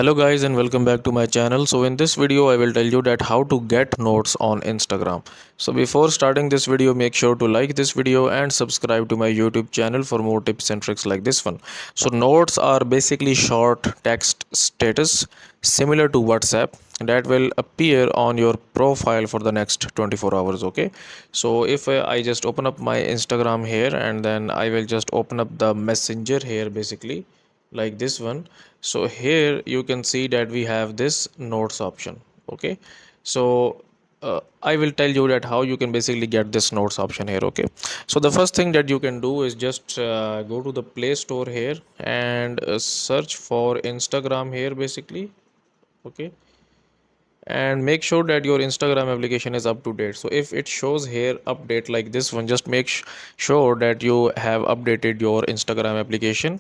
Hello guys and welcome back to my channel. So in this video I will tell you that how to get notes on Instagram. So before starting this video, make sure to like this video and subscribe to my YouTube channel for more tips and tricks like this one. So notes are basically short text status similar to WhatsApp that will appear on your profile for the next 24 hours. Okay, so if I just open up my Instagram here and then I will just open up the messenger here basically like this one. So here you can see that we have this notes option. Okay, so I will tell you that how you can basically get this notes option here. Okay, so the first thing that you can do is just go to the Play Store here and search for Instagram here basically. Okay, and make sure that your Instagram application is up to date. So if it shows here update like this one, just make sure that you have updated your Instagram application,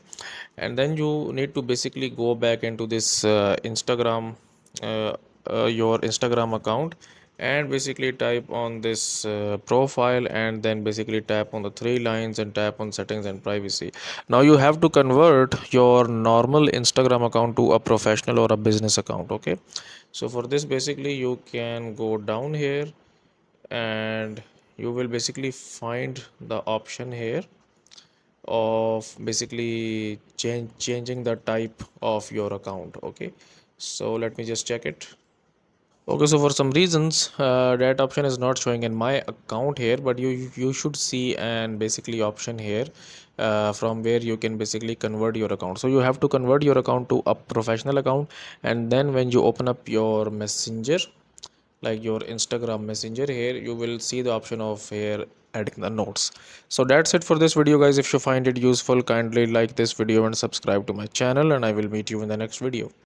and then you need to basically go back into this Instagram your Instagram account, and basically type on this profile, and then basically tap on the three lines and tap on settings and privacy. Now you have to convert your normal Instagram account to a professional or a business account. Okay, so for this basically you can go down here and you will basically find the option here of basically changing the type of your account. Okay, so let me just check it. Okay, so for some reasons that option is not showing in my account here, but you should see an basically option here from where you can basically convert your account. So you have to convert your account to a professional account, and then when you open up your messenger, like your Instagram messenger, here you will see the option of here adding the notes. So that's it for this video guys. If you find it useful, kindly like this video and subscribe to my channel, and I will meet you in the next video.